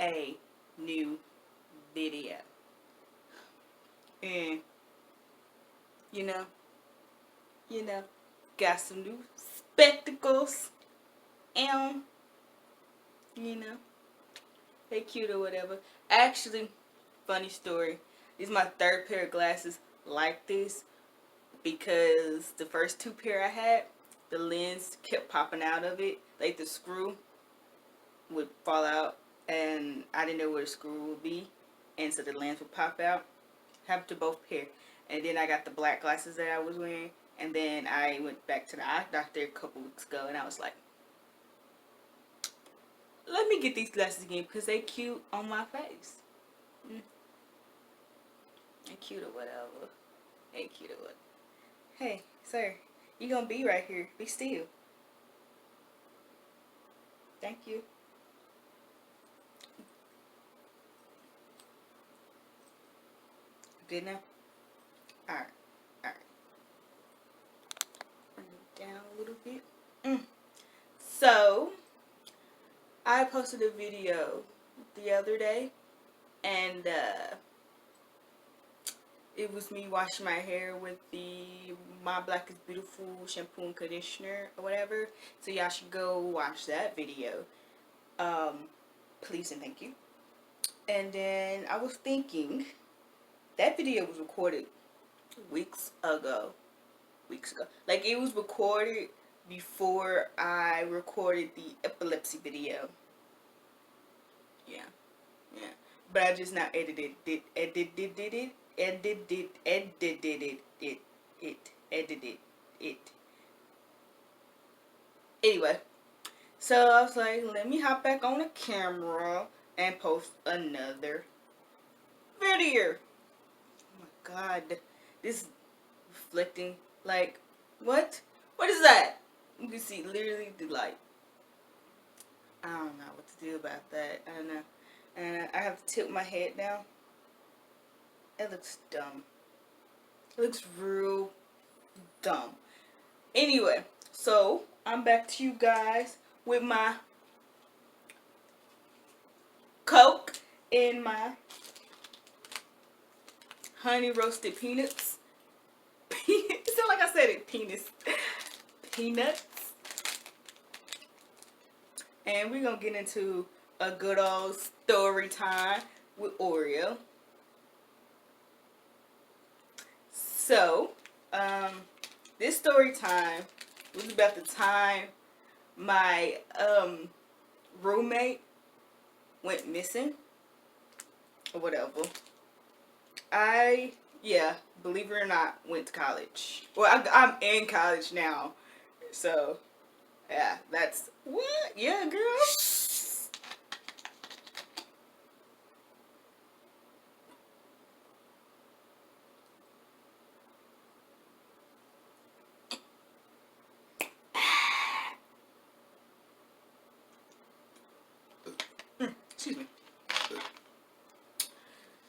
a new video. And, you know, you know, got some new spectacles. And, you know, they cute or whatever. Actually, funny story. This is my third pair of glasses like this because the first two pair I had, the lens kept popping out of it. Like the screw would fall out and I didn't know where the screw would be. And so the lens would pop out. Happened to both pair. And then I got the black glasses that I was wearing. And then I went back to the eye doctor a couple weeks ago and I was like, let me get these glasses again because they cute on my face. They cute or whatever. They cute or what. Hey, sir, you gonna be right here. Be still. Thank you. Good now? Alright. Alright. Bring it down a little bit. So, I posted a video the other day, and it was me washing my hair with the My Black is Beautiful shampoo and conditioner or whatever. So y'all should go watch that video. Please and thank you. And then I was thinking, that video was recorded weeks ago. Like it was recorded before I recorded the epilepsy video. Yeah. But I just now edited it. Anyway, so I was like, let me hop back on the camera and post another video. Oh my god, this reflecting, like, what? What is that? You can see literally the light. I don't know what to do about that. I don't know. And I have to tilt my head down. It looks dumb. It looks real dumb. Anyway, so I'm back to you guys with my Coke and my honey roasted peanuts. It sounds like I said it, penis. Peanuts. And we're going to get into a good old story time with Oreo. So, this story time was about the time my roommate went missing or whatever. Believe it or not, went to college. Well, I'm in college now. So, yeah, that's what? Yeah, girl. Excuse me.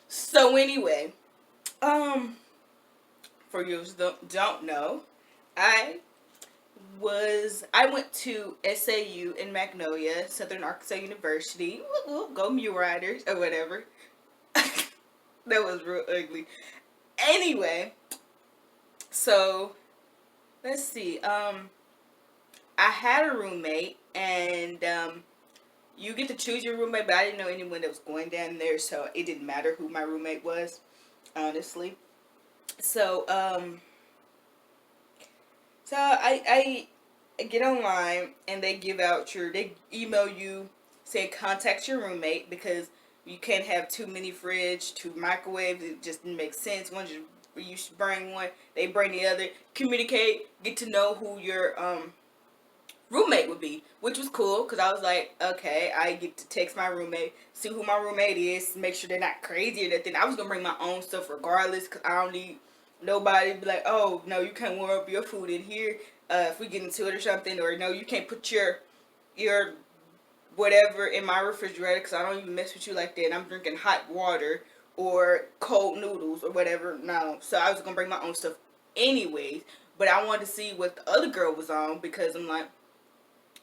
So anyway, for you who don't know, I went to SAU in Magnolia, Southern Arkansas University. Go Mule Riders or whatever. That was real ugly. Anyway, so let's see. I had a roommate, and you get to choose your roommate, but I didn't know anyone that was going down there, so it didn't matter who my roommate was, honestly. So I get online and they email you, say contact your roommate because you can't have too many fridge, two microwaves. It just didn't make sense. You should bring one, they bring the other. Communicate, get to know who your roommate would be, which was cool because I was like, okay, I get to text my roommate, see who my roommate is, make sure they're not crazy or nothing. I was gonna bring my own stuff regardless because I don't need nobody to be like, oh no, you can't warm up your food in here if we get into it or something, or no, you can't put your whatever in my refrigerator because I don't even mess with you like that. I'm drinking hot water or cold noodles or whatever. No, so I was gonna bring my own stuff anyways, but I wanted to see what the other girl was on because I'm like,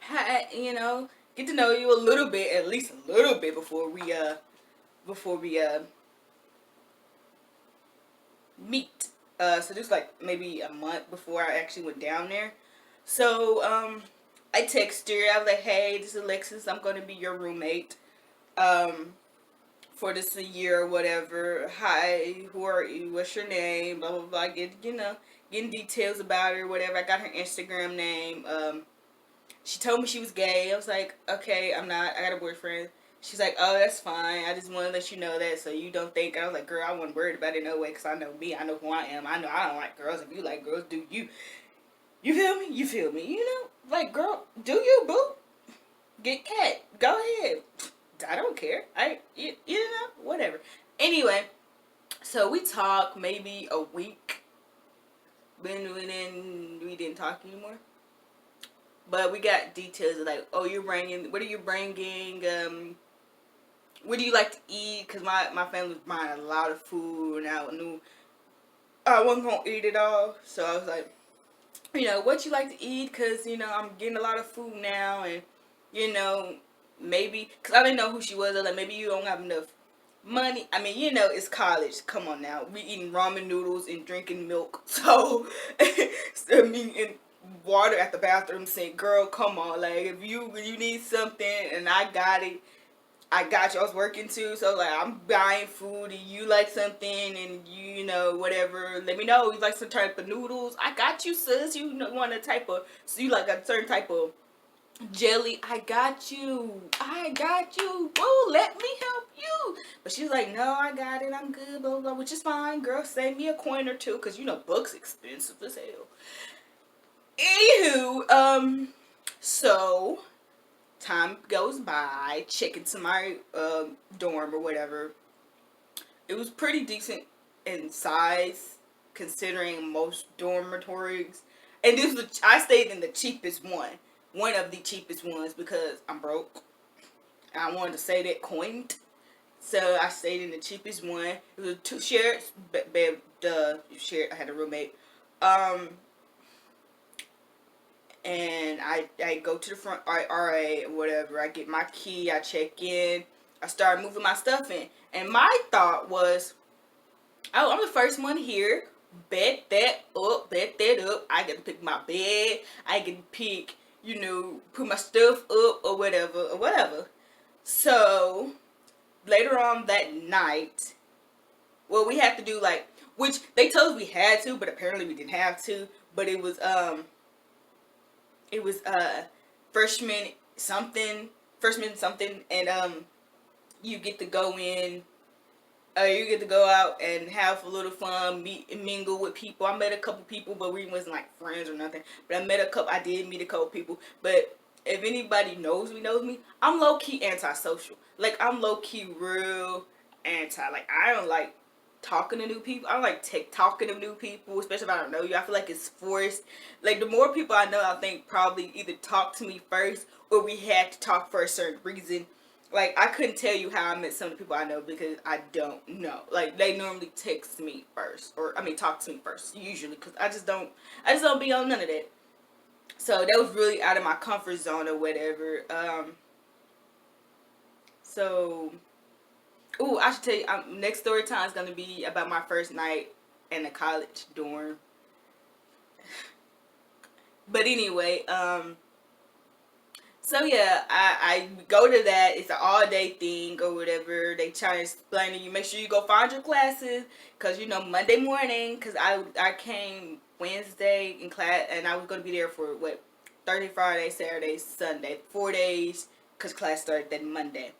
hi, get to know you a little bit, at least a little bit before we meet. So just like maybe a month before I actually went down there. So I texted her. I was like, "Hey, this is Alexis. I'm gonna be your roommate for this a year or whatever. Hi, who are you? What's your name? Blah blah blah. Getting details about her, whatever. I got her Instagram name. She told me she was gay. I was like, okay, I'm not. I got a boyfriend. She's like, oh, that's fine. I just want to let you know that so you don't think. I was like, girl, I wasn't worried about it no way because I know me. I know who I am. I know I don't like girls. If you like girls, do you. You feel me? You feel me? You know? Like, girl, do you, boo? Get cat. Go ahead. I don't care. You know, whatever. Anyway, so we talked maybe a week. Then we didn't talk anymore. But we got details like, oh, what are you bringing? What do you like to eat? Because my family was buying a lot of food, and I knew I wasn't going to eat it all. So I was like, what you like to eat? Because, I'm getting a lot of food now, and, maybe, because I didn't know who she was. I was like, maybe you don't have enough money. I mean, it's college. Come on now. We eating ramen noodles and drinking milk. So, I mean, and water at the bathroom saying, girl, come on. Like, if you need something and I got it, I got you. I was working too. So, like, I'm buying food and you like something and whatever. Let me know. You like some type of noodles? I got you, sis. You want a type of, so you like a certain type of jelly? I got you. Boo, let me help you. But she's like, no, I got it. I'm good, blah, blah, blah, which is fine, girl. Save me a coin or two because, books expensive as hell. Anywho, so time goes by, check into my dorm or whatever. It was pretty decent in size considering most dormitories. And I stayed in the cheapest one of the cheapest ones because I'm broke. I wanted to say that coined. So I stayed in the cheapest one. It was a two shared bed. Shared. I had a roommate. And I go to the front RA or whatever. I get my key. I check in. I start moving my stuff in. And my thought was, oh, I'm the first one here. Bet that up. I get to pick my bed. I get to pick, put my stuff up or whatever. So, later on that night, well, we had to do which they told us we had to, but apparently we didn't have to. But it was freshman something, and you get to go in. You get to go out and have a little fun, meet and mingle with people. I met a couple people, but we wasn't like friends or nothing. But I did meet a couple people. But if anybody knows me, I'm low key antisocial. Like, I'm low key real anti. Like, I don't like talking to new people. I don't like talking to new people, especially if I don't know you. I feel like it's forced. Like, the more people I know, I think probably either talk to me first or we had to talk for a certain reason. Like, I couldn't tell you how I met some of the people I know because I don't know. Like, they normally text me first, talk to me first usually, because I just don't be on none of that. So that was really out of my comfort zone or whatever. So, I should tell you, next story time is gonna be about my first night in the college dorm. But anyway, so yeah, I go to that. It's an all day thing or whatever. They try to explain to you. Make sure you go find your classes, cause Monday morning. Cause I came Wednesday in class, and I was gonna be there for Thursday, Friday, Saturday, Sunday, 4 days. Cause class started that Monday.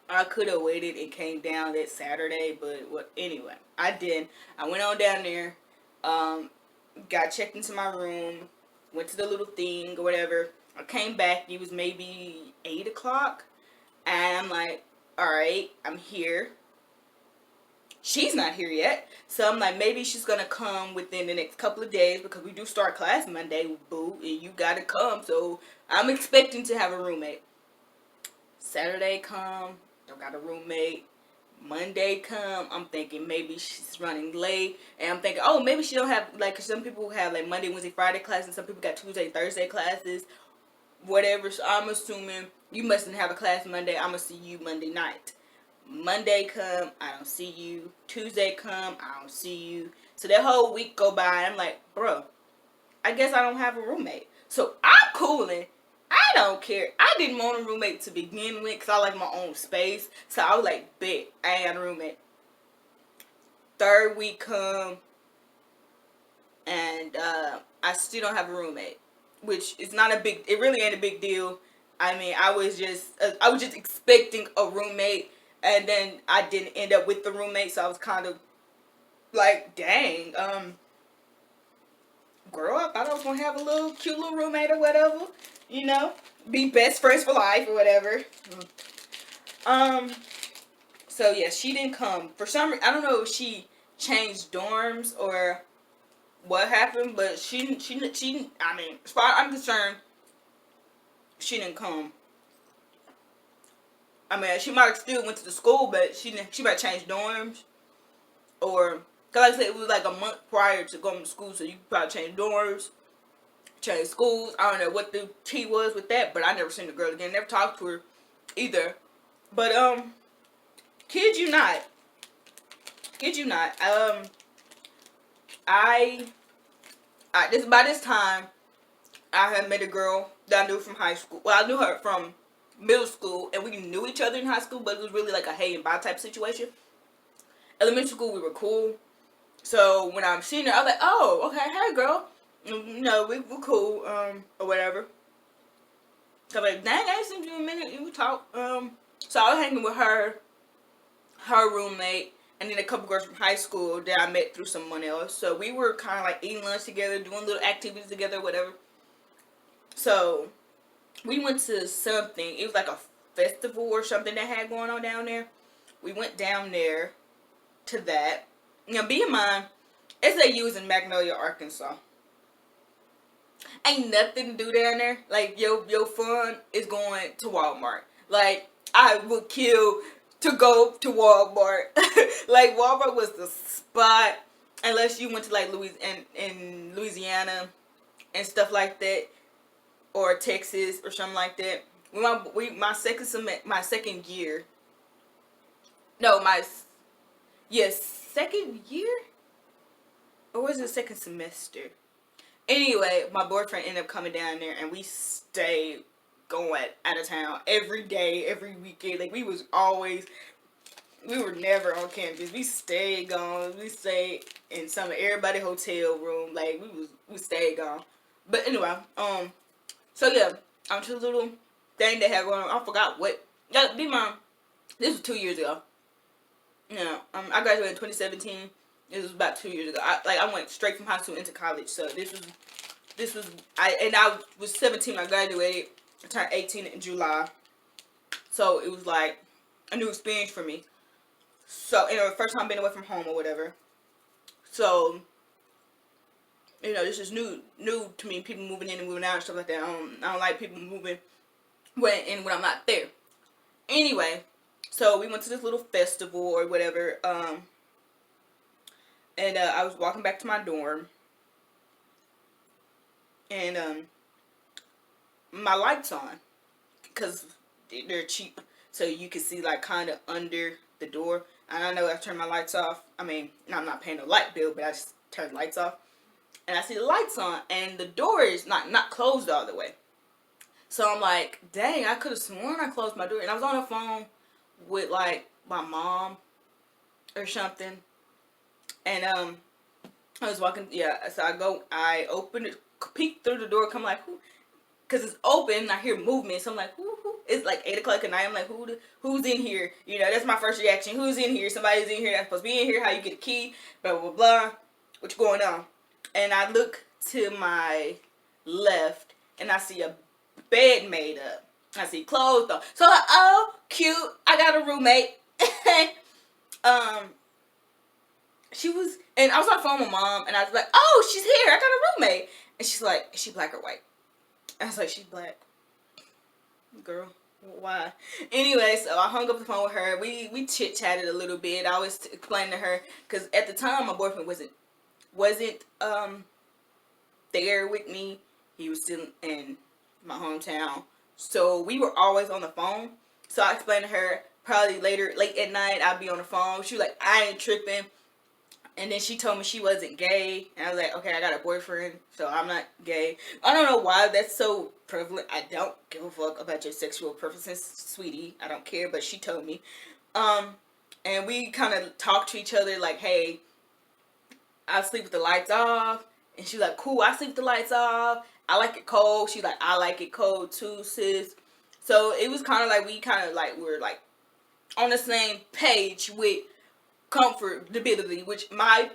I could have waited and came down that Saturday, but anyway, I didn't. I went on down there. Got checked into my room. Went to the little thing or whatever. I came back, it was maybe 8 o'clock, and I'm like, alright, I'm here. She's not here yet, so I'm like, maybe she's gonna come within the next couple of days, because we do start class Monday, boo, and you gotta come, so I'm expecting to have a roommate. Saturday come, don't got a roommate. Monday come, I'm thinking maybe she's running late, and I'm thinking, oh, maybe she don't have, cause some people have Monday, Wednesday, Friday classes, and some people got Tuesday, Thursday classes. whatever. So I'm assuming you mustn't have a class Monday. I'm gonna see you Monday night. Monday come, I don't see you. Tuesday come, I don't see you. So that whole week go by, and I'm like, bro, I guess I don't have a roommate. So I'm cooling. I don't care. I didn't want a roommate to begin with because I like my own space. So I was like, bet, I ain't got a roommate. Third week come, and I still don't have a roommate, which is not a big. It really ain't a big deal. I mean, I was just expecting a roommate, and then I didn't end up with the roommate, so I was kind of like, dang, girl, I thought I was gonna have a little cute little roommate or whatever, you know, be best friends for life or whatever. So yeah, she didn't come for some reason. I don't know if she changed dorms or what happened, but she. I mean, as far as I'm concerned, she didn't come. I mean, she might have still went to the school, but she didn't. She might change dorms, or cause like I said, it was like a month prior to going to school, so you could probably change dorms, change schools. I don't know what the tea was with that, but I never seen the girl again. Never talked to her either. But kid you not, kid you not. By this time, I had met a girl that I knew from high school. Well, I knew her from middle school, and we knew each other in high school, but it was really like a hey and bye type situation. Elementary school, we were cool. So when I'm seeing her, I was like, oh, okay, hey girl. You know, we're cool, or whatever. So I'm like, dang, I ain't seen you in a minute, and we talk. So I was hanging with her roommate, and then a couple girls from high school that I met through someone else. So we were kind of like eating lunch together, doing little activities together, whatever. So we went to something. It was like a festival or something that had going on down there. We went down there to that. Now, be in mind, SAU is in Magnolia, Arkansas. Ain't nothing to do down there. Like, your fun is going to Walmart. Like, I would kill to go to Walmart. Like, Walmart was the spot. Unless you went to, like, Louisiana and stuff like that. Or Texas or something like that. My second year. No, second year? Or was it second semester? Anyway, my boyfriend ended up coming down there, and we stayed going out of town every day, every weekend. Like, we were never on campus. We stayed gone. We stayed in some of everybody's hotel room. Like, we stayed gone. But anyway, so yeah, to the little thing they had going on. I forgot what. Yeah, be mine. This was 2 years ago. Yeah, I graduated in 2017. This was about 2 years ago. I went straight from high school into college. So I was 17 when I graduated. I turned 18 in July. So it was like a new experience for me. So, first time being away from home or whatever. So, this is new to me. People moving in and moving out and stuff like that. I don't like people moving when I'm not there. Anyway, so we went to this little festival or whatever. And I was walking back to my dorm. And my lights on, because they're cheap, so you can see like kind of under the door. And I know I turned my lights off. I mean, I'm not paying no light bill, but I just turned the lights off. And I see the lights on, and the door is not closed all the way. So I'm like, dang, I could have sworn I closed my door. And I was on the phone with like my mom or something. And I was walking, so I opened it, peeked through the door, come like, who? Because it's open, I hear movement, so I'm like, who? It's like 8 o'clock at night, I'm like, who's in here? That's my first reaction. Who's in here? Somebody's in here that's supposed to be in here. How you get a key? Blah, blah, blah. What's going on? And I look to my left, and I see a bed made up. I see clothes on. So I'm like, oh, cute. I got a roommate. She was, and I was on the phone with mom, and I was like, oh, she's here. I got a roommate. And she's like, is she black or white? I was like, she's black. Girl, why? Anyway, so I hung up the phone with her. We chit-chatted a little bit. I was explaining to her, because at the time, my boyfriend wasn't there with me. He was still in my hometown. So we were always on the phone. So I explained to her, probably later, late at night, I'd be on the phone. She was like, I ain't tripping. And then she told me she wasn't gay. And I was like, okay, I got a boyfriend, so I'm not gay. I don't know why that's so prevalent. I don't give a fuck about your sexual preferences, sweetie. I don't care, but she told me. Um, and we kind of talked to each other like, hey, I sleep with the lights off. And she's like, cool, I sleep with the lights off. I like it cold. She's like, I like it cold too, sis. So it was kind of like we were like on the same page with comfortability, which my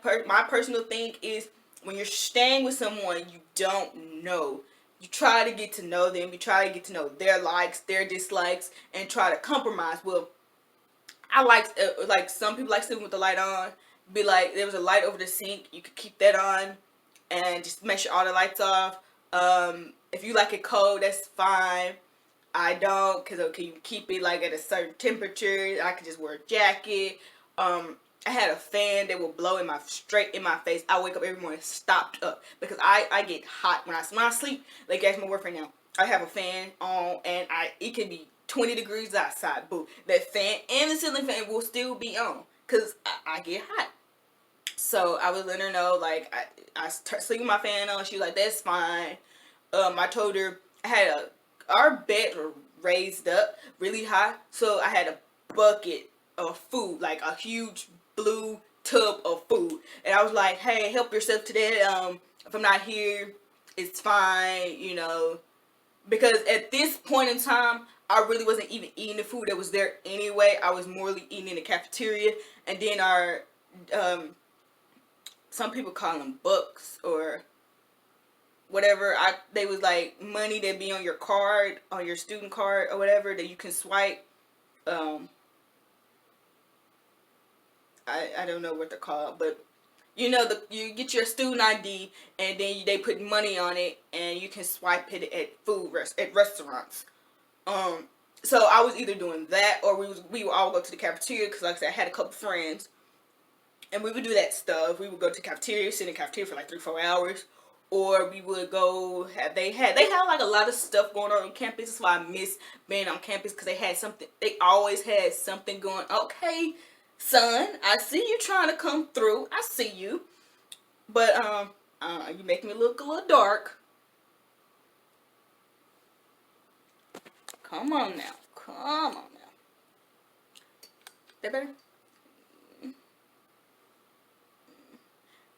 personal thing is, when you're staying with someone you don't know, you try to get to know them, you try to get to know their likes, their dislikes, and try to compromise. Well, I like some people like sleeping with the light on. Be like, there was a light over the sink, you could keep that on and just make sure all the lights off. If you like it cold, that's fine. I don't, because okay, you keep it like at a certain temperature. I could just wear a jacket. I had a fan that would blow straight in my face. I wake up every morning stopped up because I get hot when I sleep. Like, ask my boyfriend now. I have a fan on and it can be 20 degrees outside. Boo. That fan and the ceiling fan will still be on because I get hot. So I was letting her know, like, I sleep with my fan on. She was like, that's fine. I told her our bed were raised up really high, so I had a bucket of food, like a huge blue tub of food, and I was like, hey, help yourself to that. If I'm not here, it's fine, because at this point in time, I really wasn't even eating the food that was there anyway. I was morely eating in the cafeteria, and then our some people call them books or whatever. They was like money that be on your card, on your student card or whatever, that you can swipe. I don't know what they're called, but you get your student ID and then they put money on it and you can swipe it at restaurants. So I was either doing that or we would all go to the cafeteria because, like I said, I had a couple friends, and we would do that stuff. We would go to the cafeteria, sit in the cafeteria for like 3-4 hours, or we would go. They had like a lot of stuff going on campus. That's why I miss being on campus, because they had something. They always had something going. Okay, son, I see you trying to come through. I see you, but you make me look a little dark. Come on now. That better?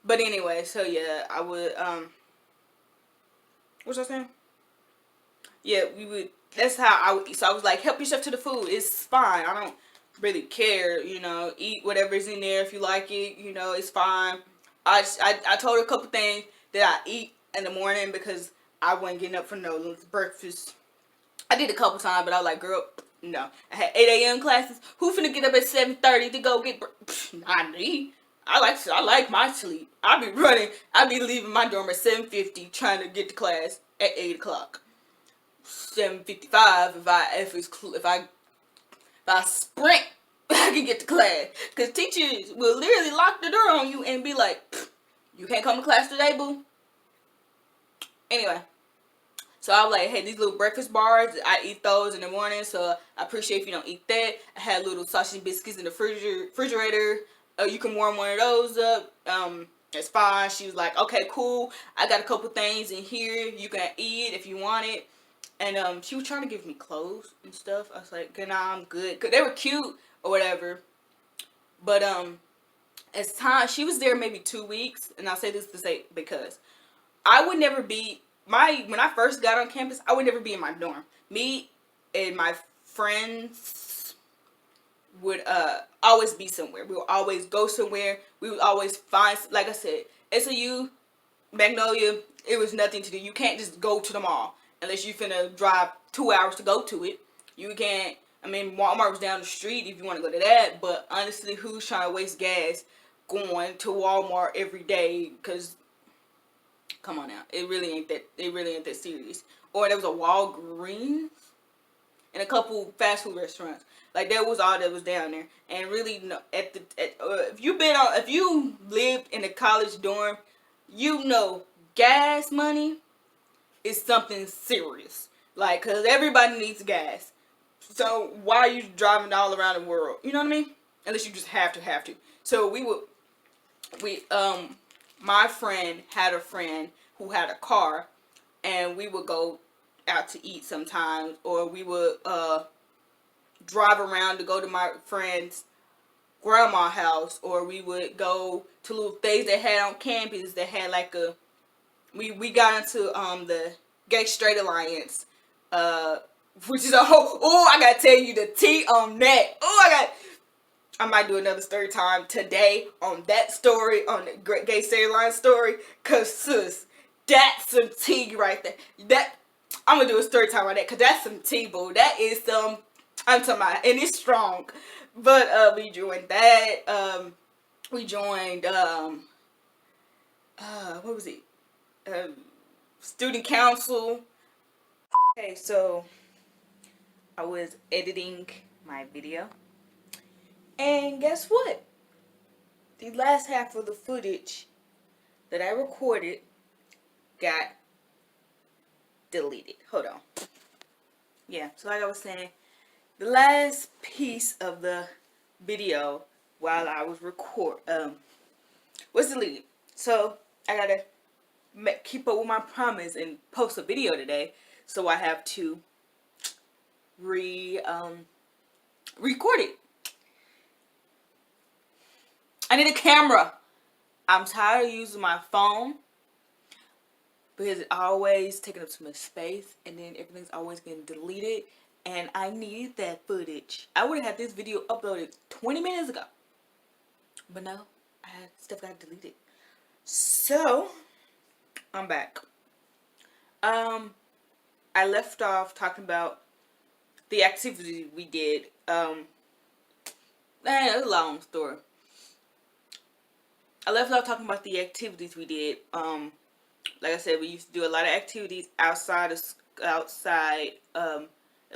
But anyway, so yeah, I would, what's I saying? Yeah, we would, that's how I would eat. So I was like, help yourself to the food. It's fine. I don't really care, eat whatever's in there. If you like it, it's fine. I told her a couple things that I eat in the morning because I wasn't getting up for no breakfast. I did a couple times, but I was like, girl, no. I had 8 a.m. classes. Who finna get up at 7:30 to go get not me. I like my sleep. I be leaving my dorm at 7:50 trying to get to class at 8 o'clock. 7:55 if I sprint, I can get to class. Cause teachers will literally lock the door on you and be like, you can't come to class today, boo. Anyway. So I was like, hey, these little breakfast bars, I eat those in the morning, so I appreciate if you don't eat that. I had little sausage biscuits in the refrigerator. You can warm one of those up. It's fine. She was like, okay, cool. I got a couple things in here. You can eat if you want it. And she was trying to give me clothes and stuff. I was like, nah, I'm good. Cause they were cute or whatever. But as time, she was there maybe 2 weeks, and I'll say this to say because I would never be when I first got on campus, I would never be in my dorm. Me and my friends would always be somewhere. We would always go somewhere. We would always find, like I said, SAU, Magnolia, it was nothing to do. You can't just go to the mall unless you finna drive 2 hours to go to it. You can't, Walmart was down the street if you want to go to that, but honestly, who's trying to waste gas going to Walmart every day? Because come on now, it really ain't that serious. Or there was a Walgreens and a couple fast food restaurants. Like, that was all that was down there. And really, no, if you lived in a college dorm, gas money is something serious. Like, cause everybody needs gas. So why are you driving all around the world? You know what I mean? Unless you just have to. So my friend had a friend who had a car, and we would go out to eat sometimes, or we would drive around to go to my friend's grandma's house, or we would go to little things they had on campus that had like a. We got into the Gay Straight Alliance, which is a whole. Oh, I gotta tell you the tea on that. I might do another story time today on that story, on the Gay Straight Alliance story, cause sis, that's some tea right there. That I'm gonna do a story time on that, cause that's some tea, boo. That is some. I'm talking about, and it's strong. But we joined that. We joined what was it? Student council. Okay, so I was editing my video, and guess what? The last half of the footage that I recorded got deleted. Hold on. Yeah, so like I was saying, the last piece of the video while I was was deleted. So I gotta keep up with my promise and post a video today. So I have to record it. I need a camera. I'm tired of using my phone because it's always taking up too much space, and then everything's always getting deleted, and I need that footage. I would have had this video uploaded 20 minutes ago, but no, I had stuff got deleted. So I'm back. I left off talking about the activity we did. It's a long story. I left off talking about the activities we did. Like I said, we used to do a lot of activities outside of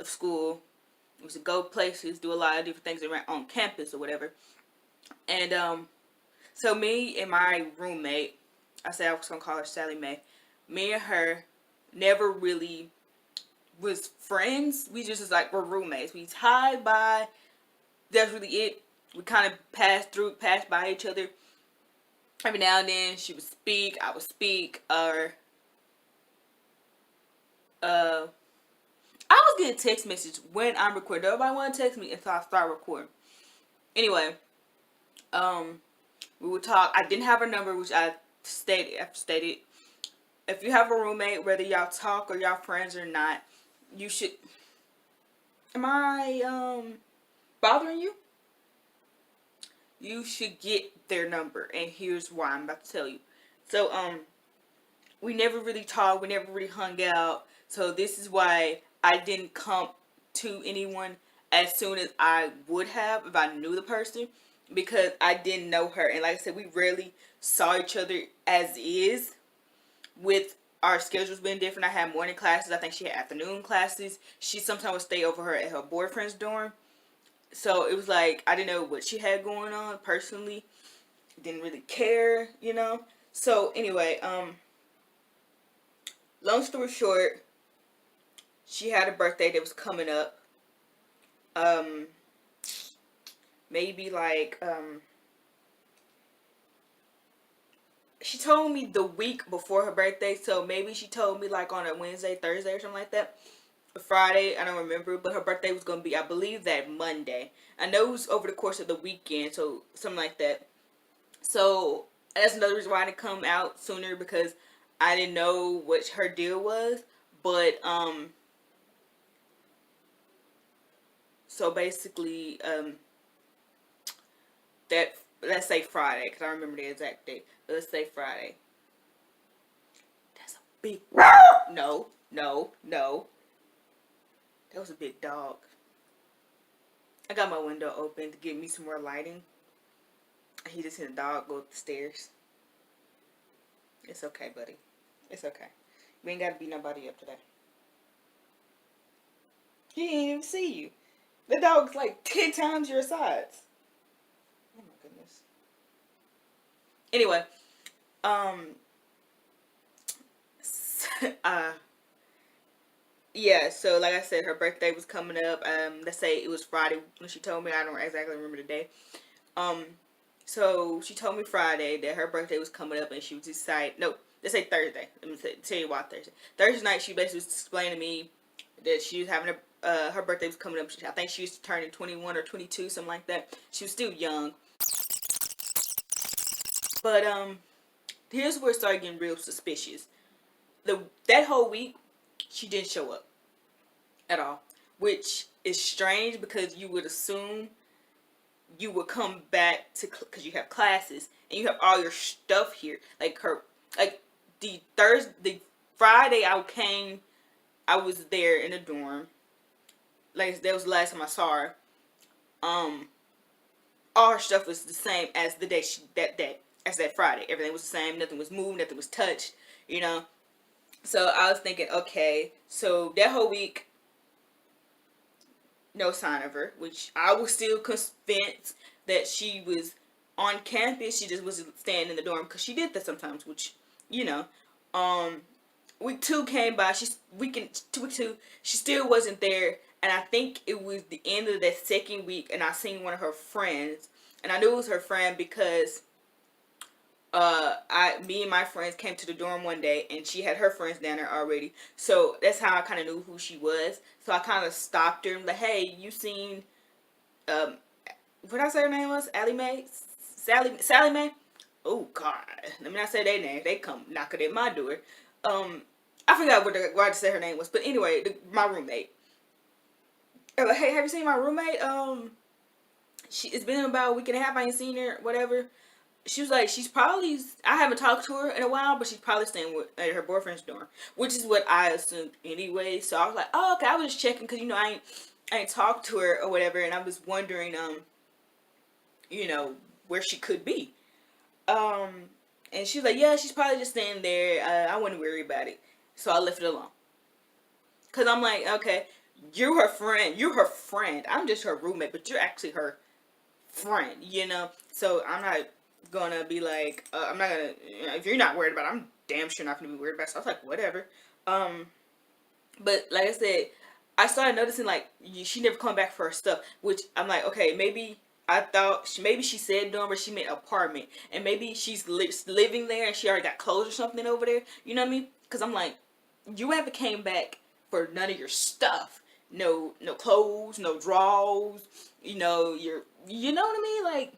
school. We used to go places, do a lot of different things around on campus or whatever. And so me and my roommate, I said I was gonna call her Sally Mae. Me and her never really was friends. We just like were roommates. We tied by. That's really it. We kind of passed by each other. Every now and then she would speak, I would speak, or I was getting text messages when I'm recording. Nobody want to text me until I start recording. Anyway, we would talk. I didn't have her number, which I stated. If you have a roommate, whether y'all talk or y'all friends or not, you should. Am I bothering you? You should get their number, and here's why. I'm about to tell you. So we never really talked. We never really hung out. So this is why I didn't come to anyone as soon as I would have if I knew the person, because I didn't know her. And like I said, we rarely saw each other as is, with our schedules being different. I had morning classes. I think she had afternoon classes. She sometimes would stay over her at her boyfriend's dorm. So it was like, I didn't know what she had going on personally. Didn't really care, you know. So anyway, long story short, she had a birthday that was coming up. Maybe like, she told me the week before her birthday, so maybe she told me like on a Wednesday, Thursday or something like that. Friday, I don't remember, but her birthday was going to be, I believe, that Monday. I know it was over the course of the weekend, so something like that. So that's another reason why I didn't come out sooner, because I didn't know what her deal was. But so basically, that, let's say Friday, because I remember the exact date. Let's say Friday. That's a big no. That was a big dog. I got my window open to give me some more lighting. He just seen a dog go up the stairs. It's okay, buddy. It's okay. We ain't gotta beat nobody up today. He didn't even see you. The dog's like 10 times your size. Oh my goodness. Anyway, yeah, so like I said, her birthday was coming up. Let's say it was Friday when she told me. I don't exactly remember the day. Um, so she told me Friday that her birthday was coming up, and she was decided. No, let's say Thursday. Let me tell you why Thursday. Thursday night, she basically was explaining to me that she was having her birthday was coming up. I think she was turning 21 or 22, something like that. She was still young, but here's where it started getting real suspicious. That whole week, she didn't show up at all, which is strange because you would assume you would come back to because you have classes and you have all your stuff here. Like like the Friday I was there in the dorm. Like that was the last time I saw her. Um, all her stuff was the same as the day that day as that Friday. Everything was the same. Nothing was moved. Nothing was touched. You know. So I was thinking, okay, so that whole week, no sign of her, which I was still convinced that she was on campus. She just wasn't staying in the dorm because she did that sometimes, which, you know. Um, week two came by. Week two, she still wasn't there, and I think it was the end of that second week, and I seen one of her friends, and I knew it was her friend because me and my friends came to the dorm one day and she had her friends down there already. So that's how I kind of knew who she was. So I kind of stopped her and like, hey, you seen, um, what did I say her name was? Allie Mae? Sally Mae? Oh God, let me not say their name. They come knocking at my door. I forgot what I say her name was, but anyway, my roommate. Like, hey, have you seen my roommate? It's been about a week and a half. I ain't seen her. Whatever. She was like, I haven't talked to her in a while, but she's probably staying at her boyfriend's dorm, which is what I assumed anyway. So I was like, oh, okay, I was just checking because, I ain't talked to her or whatever, and I was wondering, you know, where she could be. Um, and she was like, yeah, she's probably just staying there. I wouldn't worry about it. So I left it alone. Because I'm like, okay, you're her friend. You're her friend. I'm just her roommate, but you're actually her friend, you know? So I'm not gonna be like, I'm not gonna, if you're not worried about it, I'm damn sure not gonna be worried about it. So I was like, whatever. But like I said, I started noticing like she never come back for her stuff, which I'm like, okay, maybe I thought maybe she said dorm, but she meant apartment, and maybe she's living there and she already got clothes or something over there. You know what I mean? Because I'm like, you haven't came back for none of your stuff. No clothes, no drawers. You know what I mean? Like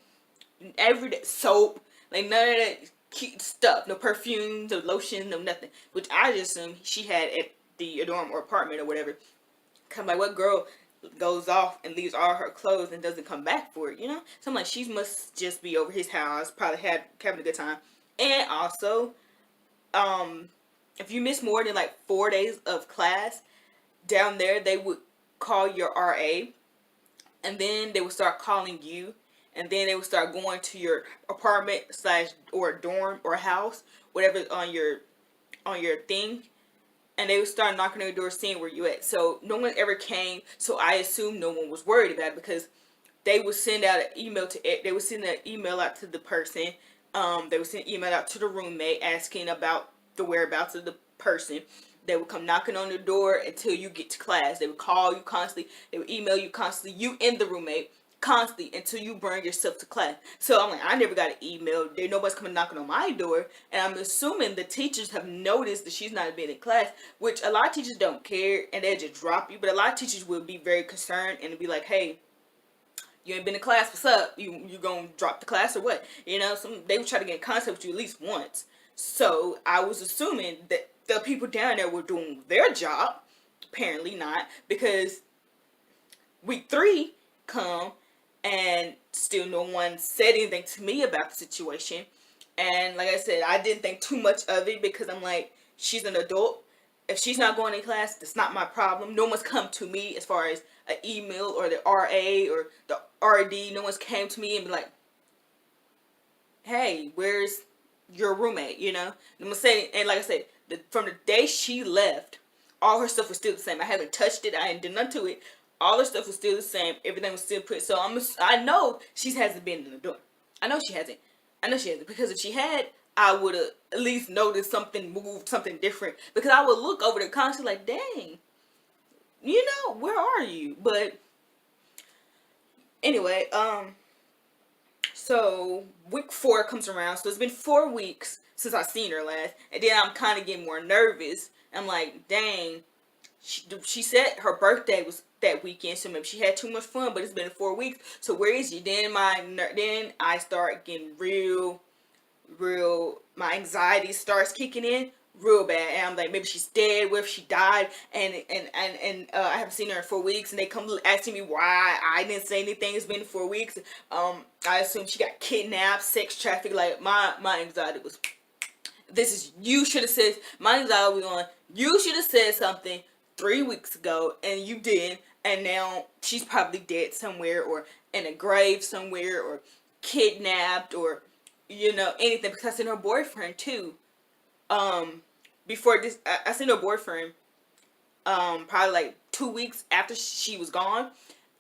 everyday soap, like none of that cute stuff. No perfume, no lotion, no nothing. Which I just assume she had at the dorm or apartment or whatever. Cause like, what girl goes off and leaves all her clothes and doesn't come back for it? You know. So I'm like, she must just be over his house, probably having a good time. And also, um, if you miss more than like 4 days of class, down there they would call your RA, and then they would start calling you, and then they would start going to your apartment slash or dorm or house, whatever on your thing, and they would start knocking on your door, seeing where you at. So no one ever came. So I assume no one was worried about it because they would send out an email they would send an email out to the person. They would send an email out to the roommate asking about the whereabouts of the person. They would come knocking on the door until you get to class. They would call you constantly. They would email you constantly. You and the roommate constantly until you bring yourself to class. So I'm like, I never got an email. Nobody's coming knocking on my door, and I'm assuming the teachers have noticed that she's not been in class. Which a lot of teachers don't care and they just drop you. But a lot of teachers will be very concerned and be like, hey, you ain't been to class, what's up? You gonna drop the class or what? They would try to get in contact with you at least once. So I was assuming that the people down there were doing their job. Apparently not, because week three come and still no one said anything to me about the situation. And like I said, I didn't think too much of it because I'm like, she's an adult. If she's not going to class, that's not my problem. No one's come to me as far as an email or the RA or the RD. No one's came to me and be like, hey, where's your roommate? I'm gonna say, and like I said, from the day she left, all her stuff was still the same. I haven't touched it. I ain't done nothing to it. All her stuff was still the same. Everything was still put. So I know she hasn't been in the door. I know she hasn't. Because if she had, I would have at least noticed something moved, something different. Because I would look over the constantly like, dang, where are you? But anyway, so week 4 comes around, so it's been 4 weeks since I seen her last, and then I'm kind of getting more nervous. I'm like, dang, she said her birthday was that weekend, so maybe she had too much fun, but it's been 4 weeks, so where is she? Then I start getting real, my anxiety starts kicking in real bad, and I'm like, maybe she's dead. What if she died? And I haven't seen her in 4 weeks, and they come asking me why I didn't say anything. It's been 4 weeks. I assume she got kidnapped, sex trafficked. Like my anxiety was. You should have said, my anxiety was on. You should have said something 3 weeks ago, and you didn't. And now she's probably dead somewhere, or in a grave somewhere, or kidnapped, or anything, because I seen her boyfriend too. Before this, I seen her boyfriend probably like 2 weeks after she was gone,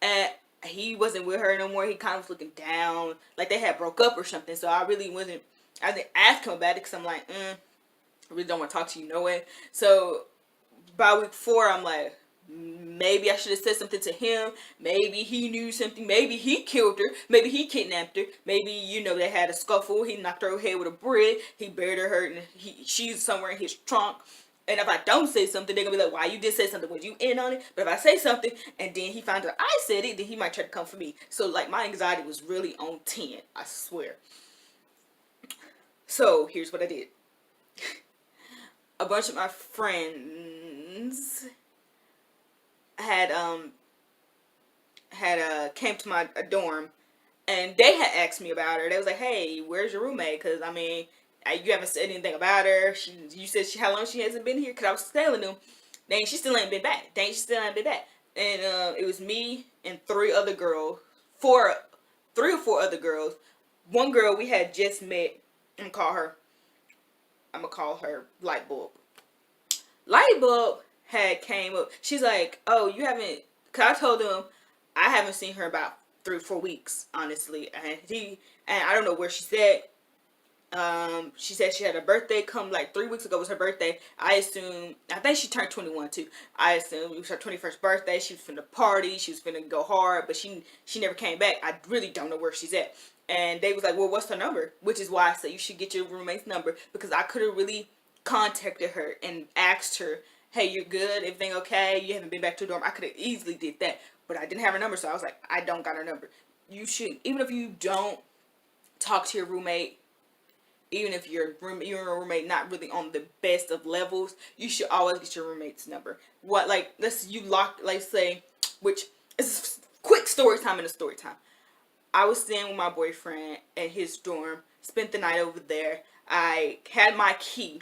and he wasn't with her no more. He kind of was looking down, like they had broke up or something. So I didn't ask him about it, because I'm like, I really don't want to talk to you no way. So by week 4, I'm like, maybe I should have said something to him. Maybe he knew something. Maybe he killed her. Maybe he kidnapped her. Maybe, they had a scuffle. He knocked her head with a brick. He buried her, and she's somewhere in his trunk. And if I don't say something, they're going to be like, why you did say something? Was you in on it? But if I say something, and then he finds out I said it, then he might try to come for me. So, like, my anxiety was really on 10. I swear. So, here's what I did. A bunch of my friends had came to my dorm, and they had asked me about her. They was like, hey, where's your roommate? Because you haven't said anything about her. You said how long she hasn't been here? Because I was telling them, dang, she still ain't been back. And it was me and 3 other girls, 3 or 4 other girls. One girl we had just met. I'm gonna call her Light Bulb. Light Bulb had came up. She's like, oh, you haven't, because I told them I haven't seen her about 3 or 4 weeks, honestly. And I don't know where she's at. She said she had a birthday come like 3 weeks ago was her birthday. I think she turned 21 too. I assume it was her 21st birthday. She was finna party. She was finna go hard, but she never came back. I really don't know where she's at. And they was like, well, what's her number? Which is why I said you should get your roommate's number, because I could have really contacted her and asked her, hey, you're good? Everything okay? You haven't been back to the dorm? I could have easily did that, but I didn't have her number, so I was like, I don't got her number. You should, even if you don't talk to your roommate, even if your roommate not really on the best of levels, you should always get your roommate's number. Let's say, which is quick story time in a story time. I was staying with my boyfriend at his dorm, spent the night over there. I had my key,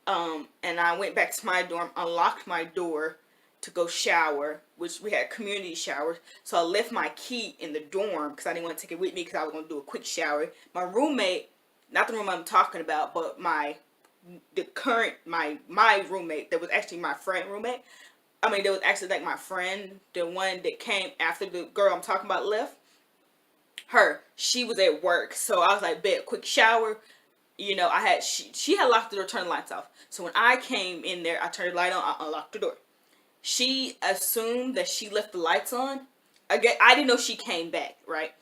and I went back to my dorm, unlocked my door to go shower, which we had community showers. So I left my key in the dorm because I didn't want to take it with me, because I was going to do a quick shower. My roommate, not the room I'm talking about, but my roommate that was actually my friend roommate. That was actually like my friend, the one that came after the girl I'm talking about left. She was at work, so I was like, bet, quick shower. She had locked the door, turned the lights off. So when I came in there, I turned the light on, I unlocked the door. She assumed that she left the lights on. Again, I didn't know she came back, right?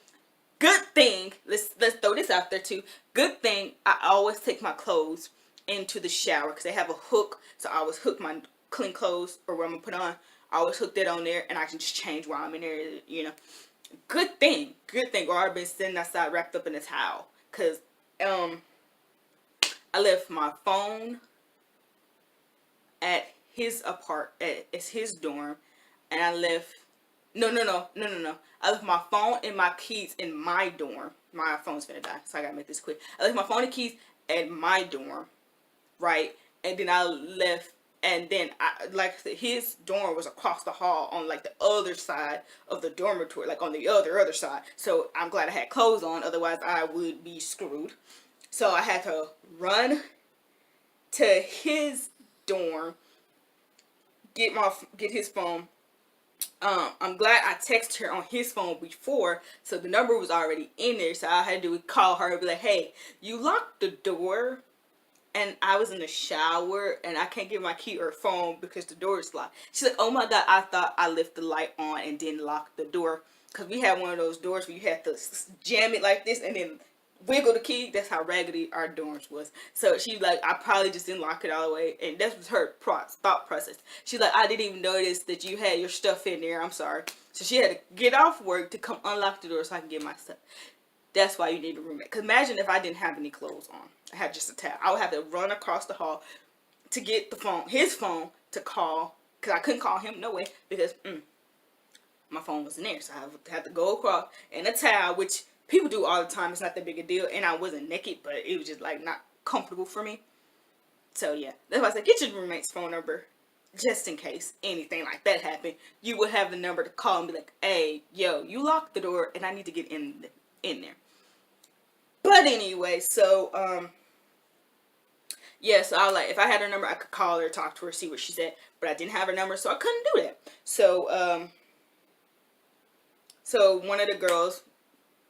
Good thing, let's throw this out there too. Good thing I always take my clothes into the shower, because they have a hook, so I always hook my clean clothes, or what I'm gonna put on, I always hook that on there, and I can just change while I'm in there, Good thing, or I've been sitting outside wrapped up in a towel, because I left my phone at his it's his dorm, and I left, no. I left my phone and my keys in my dorm. My phone's gonna die, so I gotta make this quick. I left my phone and keys at my dorm, right? And then I left, and then like I said, his dorm was across the hall on like the other side of the dormitory, like on the other side. So I'm glad I had clothes on, otherwise I would be screwed. So I had to run to his dorm, get his phone. I'm glad I texted her on his phone before, so the number was already in there. So I had to call her and be like, hey, you locked the door. and I was in the shower and I can't get my key or phone because the door is locked. She's like, oh my God, I thought I left the light on and didn't lock the door. Because we had one of those doors where you had to jam it like this and then wiggle the key. That's how raggedy our dorms was. So she's like, I probably just didn't lock it all the way. And that was her thought process. She's like, I didn't even notice that you had your stuff in there. I'm sorry. So she had to get off work to come unlock the door so I can get my stuff. That's why you need a roommate. Because imagine if I didn't have any clothes on. I had just a towel. I would have to run across the hall to get the phone, his phone, to call. Because I couldn't call him, no way. Because my phone wasn't there. So I had to go across in a towel, which people do all the time. It's not that big a deal. And I wasn't naked, but it was just like not comfortable for me. So yeah, that's why I said get your roommate's phone number. Just in case anything like that happened, you would have the number to call and be like, hey, yo, you locked the door and I need to get in there. But anyway, so yeah, so I was like, if I had her number, I could call her, talk to her, see what she said. But I didn't have her number, so I couldn't do that. So one of the girls,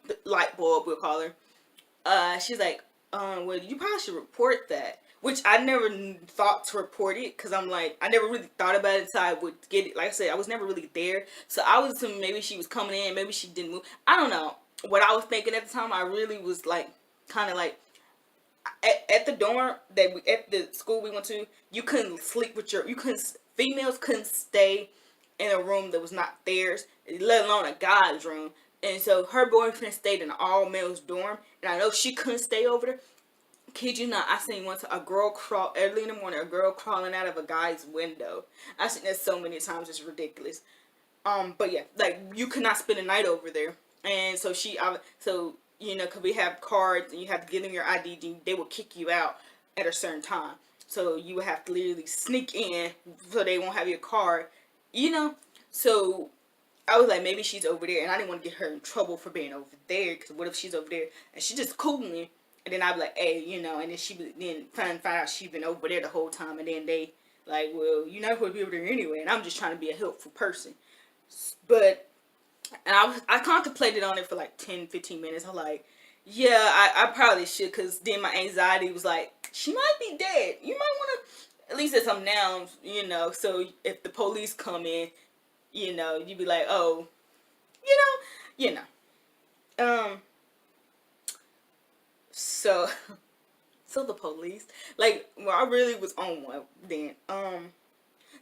the light bulb, we'll call her. She's like, well, you probably should report that. Which I never thought to report it, because I'm like, I never really thought about it, so I would get it. Like I said, I was never really there. So I was assuming maybe she was coming in, maybe she didn't move. I don't know. What I was thinking at the time, I really was like, kind of like, at the dorm at the school we went to, you couldn't sleep with females couldn't stay in a room that was not theirs, let alone a guy's room. And so her boyfriend stayed in an all males dorm, and I know she couldn't stay over there. Kid you not, I seen once a girl crawl early in the morning, a girl crawling out of a guy's window. I've seen that so many times, it's ridiculous. But yeah, like you could not spend a night over there. And so because we have cards and you have to give them your ID, they will kick you out at a certain time. So you would have to literally sneak in so they won't have your card, you know. So I was like, maybe she's over there, and I didn't want to get her in trouble for being over there, because what if she's over there and she just cooling, and then I'd be like, hey, and then then find out she's been over there the whole time, and then they like, well, you're not going to be over there anyway, and I'm just trying to be a helpful person. But and I contemplated on it for like 10-15 minutes. I'm like, yeah, I probably should, because then my anxiety was like, she might be dead. You might want to at least at some nouns, so if the police come in, you'd be like, oh, you know. So, so the police, like, well, I really was on one then.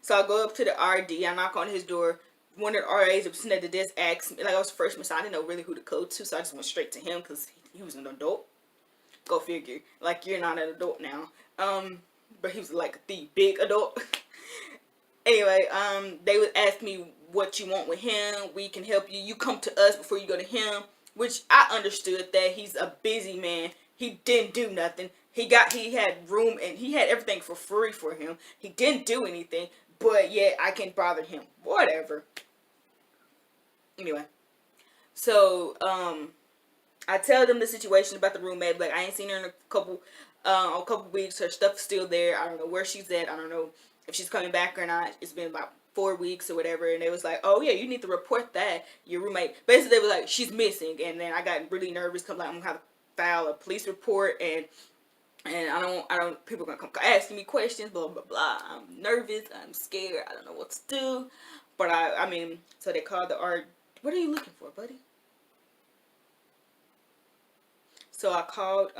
So I go up to the RD, I knock on his door. One of the RAs that was sitting at the desk asked me, like I was the freshman, so I didn't know really who to go to, so I just went straight to him because he was an adult. Go figure. Like, you're not an adult now. But he was like the big adult. Anyway, they would ask me what you want with him. We can help you. You come to us before you go to him. Which I understood that he's a busy man. He didn't do nothing. He had room and he had everything for free for him. He didn't do anything, but yet I can bother him. Whatever. Anyway, so I tell them the situation about the roommate. Like, I ain't seen her in a couple weeks. Her stuff's still there. I don't know where she's at. I don't know if she's coming back or not. It's been about 4 weeks or whatever, and they was like, oh yeah, you need to report that your roommate. Basically, they were like, she's missing, and then I got really nervous because like, I'm gonna have to file a police report, and I don't people gonna come asking me questions, blah blah blah. I'm nervous, I'm scared, I don't know what to do, but I mean, so they called the RD. What are you looking for, buddy? So I called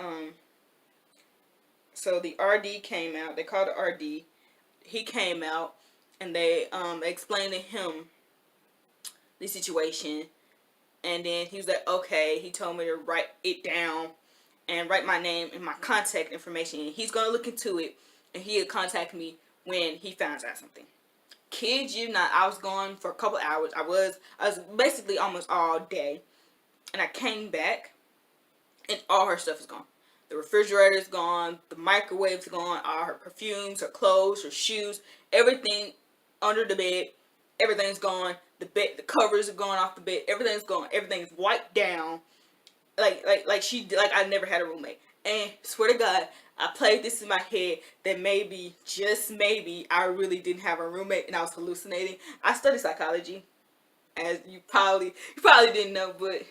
so the RD came out. They called the RD. He came out. And they explained to him the situation. And then he was like, okay. He told me to write it down and write my name and my contact information. And he's going to look into it. And he'll contact me when he finds out something. Kid you not, I was gone for a couple hours. I was basically almost all day. And I came back. And all her stuff is gone. The refrigerator's gone. The microwave's gone. All her perfumes, her clothes, her shoes. Everything under the bed, everything's gone. The covers are gone off the bed. Everything's gone. Everything's wiped down. Like I never had a roommate. And swear to God, I played this in my head that maybe, just maybe, I really didn't have a roommate and I was hallucinating. I studied psychology, as you probably didn't know, but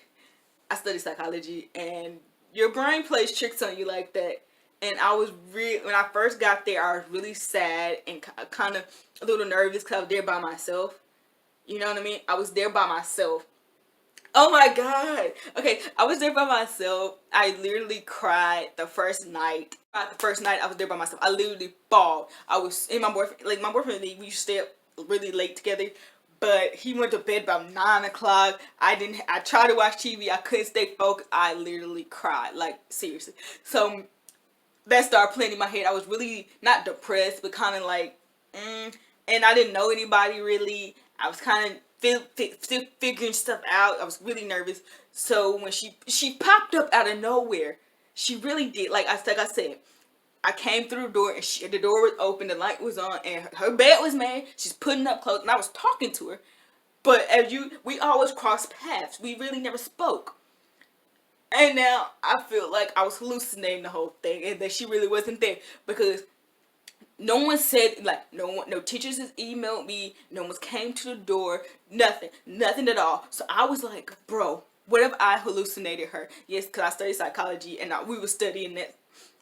I studied psychology, and your brain plays tricks on you like that. And I was when I first got there, I was really sad and kind of a little nervous because I was there by myself. You know what I mean? I was there by myself. Oh my god. Okay, I was there by myself. I literally cried the first night. The first night I was there by myself, I literally bawled. I was in my boyfriend, like my boyfriend and me, we used to stay up really late together. But he went to bed about 9 o'clock. I tried to watch TV. I couldn't stay focused. I literally cried. Like, seriously. So that started playing in my head. I was really not depressed, but kind of like, and I didn't know anybody really. I was kind of still figuring stuff out. I was really nervous. So when she popped up out of nowhere, she really did. Like I said, I came through the door and the door was open, the light was on, and her bed was made. She's putting up clothes, and I was talking to her. But we always crossed paths. We really never spoke. And now I feel like I was hallucinating the whole thing, and that she really wasn't there because no one said, like, no teachers has emailed me, no one's came to the door, nothing at all. So I was like, bro, what if I hallucinated her? Yes, because I studied psychology and we were studying that.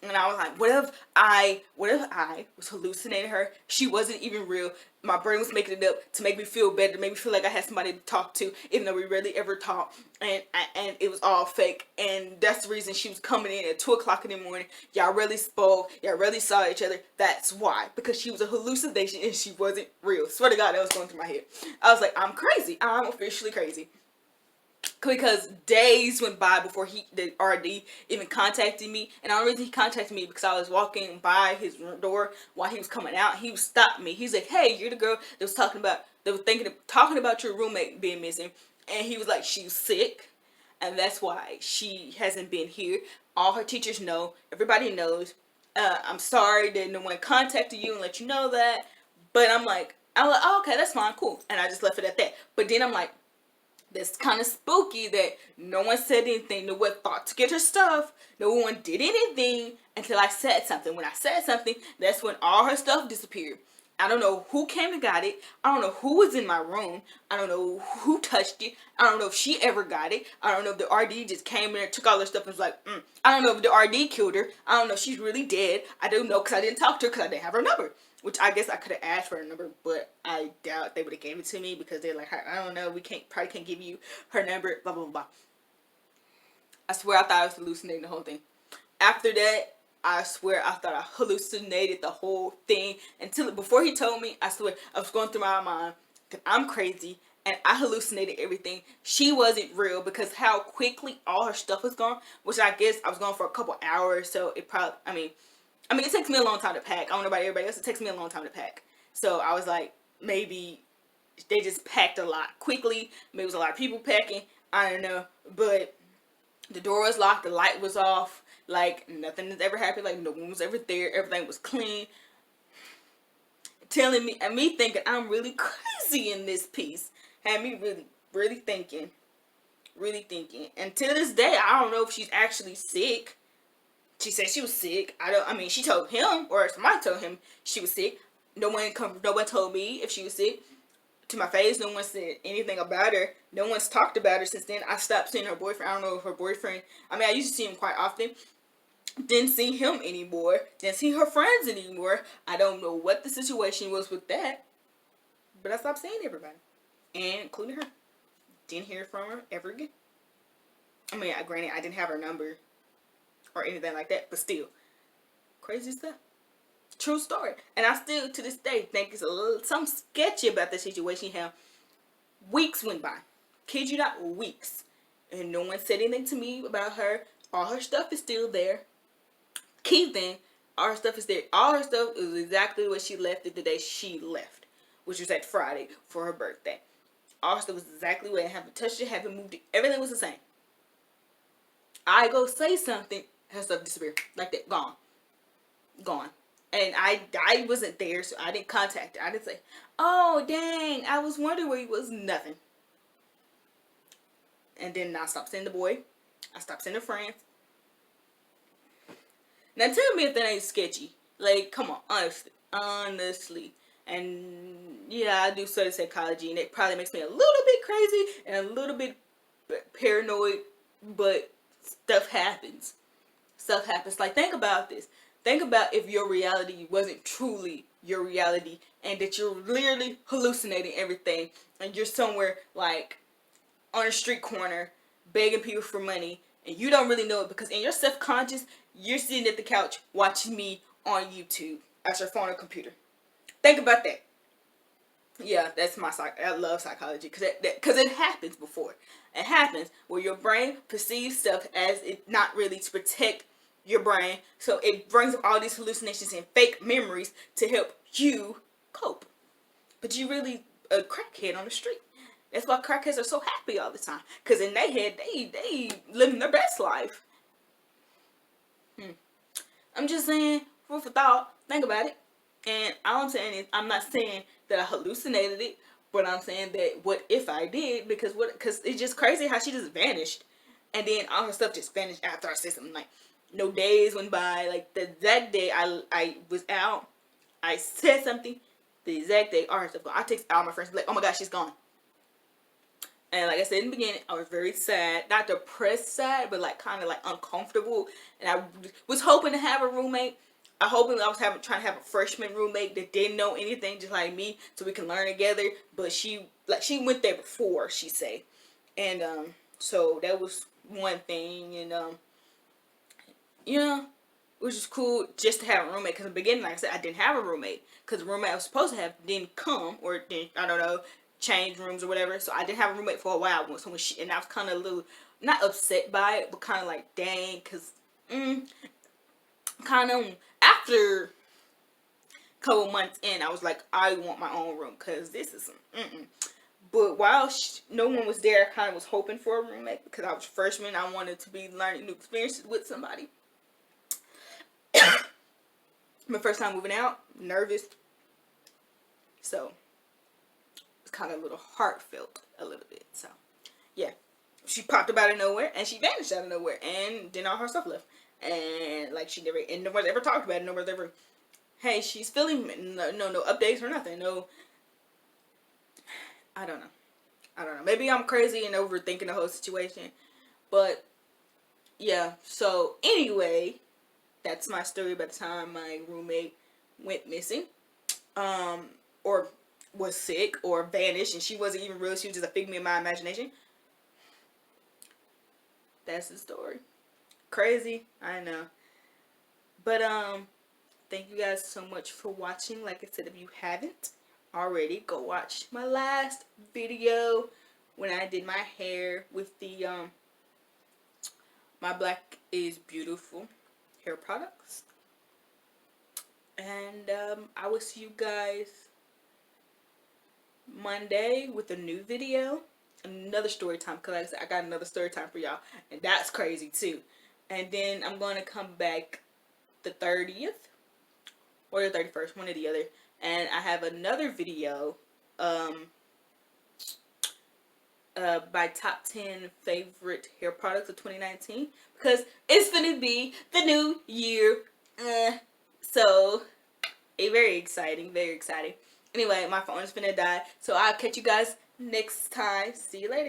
And I was like, what if I was hallucinating her? She wasn't even real. My brain was making it up to make me feel better, to make me feel like I had somebody to talk to, even though we rarely ever talk. And it was all fake. And that's the reason she was coming in at 2 o'clock in the morning. Y'all really spoke. Y'all really saw each other. That's why. Because she was a hallucination and she wasn't real. Swear to God, that was going through my head. I was like, I'm crazy. I'm officially crazy. Because days went by before the RD even contacted me. And the only reason he contacted me because I was walking by his door while he was coming out. He stopped me. He's like, hey, you're the girl that was talking about your roommate being missing. And he was like, she's sick, and that's why she hasn't been here. All her teachers know. Everybody knows. I'm sorry that no one contacted you and let you know that. But I'm like, oh, okay, that's fine, cool. And I just left it at that. But then I'm like, that's kind of spooky that no one said anything. No one thought to get her stuff. No one did anything until I said something. When I said something, that's when all her stuff disappeared. I don't know who came and got it. I don't know who was in my room. I don't know who touched it. I don't know if she ever got it. I don't know if the RD just came in and took all her stuff and was like, I don't know if the RD killed her. I don't know if she's really dead. I don't know because I didn't talk to her because I didn't have her number. Which I guess I could have asked for her number, but I doubt they would have gave it to me because they're like, I don't know, we probably can't give you her number, blah, blah, blah. I swear I thought I was hallucinating the whole thing. After that, I swear I thought I hallucinated the whole thing. Before he told me, I swear I was going through my mind that I'm crazy and I hallucinated everything. She wasn't real because how quickly all her stuff was gone, which I guess I was gone for a couple hours, so it probably, I mean, it takes me a long time to pack. I don't know about everybody else. It takes me a long time to pack. So I was like, maybe they just packed a lot quickly. Maybe it was a lot of people packing. I don't know. But the door was locked. The light was off. Like, nothing has ever happened. Like, no one was ever there. Everything was clean. Telling me, and me thinking I'm really crazy in this piece. Had me really, really thinking. Really thinking. And to this day, I don't know if she's actually sick. She said she was sick. She told him, or somebody told him she was sick. No one told me if she was sick. To my face, no one said anything about her. No one's talked about her since then. I stopped seeing her boyfriend. I don't know if her boyfriend, I used to see him quite often. Didn't see him anymore. Didn't see her friends anymore. I don't know what the situation was with that. But I stopped seeing everybody. And including her. Didn't hear from her ever again. Granted, I didn't have her number or anything like that, but still, crazy stuff. True story. And I still, to this day, think it's something sketchy about the situation. How weeks went by. Kid you not, weeks. And no one said anything to me about her. All her stuff is still there. Key thing, all her stuff is there. All her stuff is exactly what she left it the day she left, which was that Friday for her birthday. All her stuff was exactly where I haven't touched it, haven't moved it. Everything was the same. I go say something, her stuff disappeared. Like that. Gone. And I wasn't there, so I didn't contact her. I didn't say, oh, dang, I was wondering where he was. Nothing. And then I stopped seeing the boy. I stopped seeing the friends. Now tell me if that ain't sketchy. Like, come on, honestly. And yeah, I do study psychology, and it probably makes me a little bit crazy and a little bit paranoid, but stuff happens. Stuff happens. Like, think about this. Think about if your reality wasn't truly your reality and that you're literally hallucinating everything and you're somewhere like on a street corner begging people for money and you don't really know it because in your subconscious you're sitting at the couch watching me on YouTube at your phone or computer. Think about that. Yeah, that's my I love psychology because it happens before. It happens where your brain perceives stuff as it not really to protect your brain, so it brings up all these hallucinations and fake memories to help you cope. But you really a crackhead on the street. That's why crackheads are so happy all the time. Cause in their head, they living their best life. I'm just saying, food for thought. Think about it. And all I'm saying is, I'm not saying that I hallucinated it, but I'm saying that what if I did? Because it's just crazy how she just vanished, and then all her stuff just vanished after I said something. Like no days went by. Like the exact day I was out, I said something. The exact day all her stuff gone. I text all my friends like, oh my gosh, she's gone. And like I said in the beginning, I was very sad, not depressed sad, but like kind of like uncomfortable. And I was hoping to have a roommate. I was trying to have a freshman roommate that didn't know anything, just like me, so we can learn together. But she went there before, she say, and so that was one thing, and you know, which is cool just to have a roommate. Because in the beginning, like I said, I didn't have a roommate because the roommate I was supposed to have didn't come or didn't, I don't know, change rooms or whatever. So I didn't have a roommate for a while. So when and I was kind of a little not upset by it, but kind of like dang, because kind of after a couple months in, I was like, I want my own room because this is But while no one was there, I kind of was hoping for a roommate because I was a freshman. I wanted to be learning new experiences with somebody. My first time moving out, nervous. So it's kind of a little heartfelt a little bit. So yeah, she popped up out of nowhere and she vanished out of nowhere, and then all her stuff left. And like she never, and no one's ever talked about it. No one's ever, hey, she's feeling no updates or nothing. No, I don't know. Maybe I'm crazy and overthinking the whole situation, but yeah. So anyway, that's my story about the time my roommate went missing, or was sick or vanished, and she wasn't even real. She was just a figment of my imagination. That's the story. Crazy, I know. But thank you guys so much for watching. Like I said, if you haven't already, go watch my last video when I did my hair with the my Black is Beautiful hair products. And I will see you guys Monday with a new video, another story time, because like I said, I got another story time for y'all, and that's crazy too. And then I'm going to come back the 30th or the 31st, one or the other, and I have another video by top 10 favorite hair products of 2019, because it's gonna be the new year. So very exciting, very exciting. Anyway, my phone is gonna die, so I'll catch you guys next time. See you later.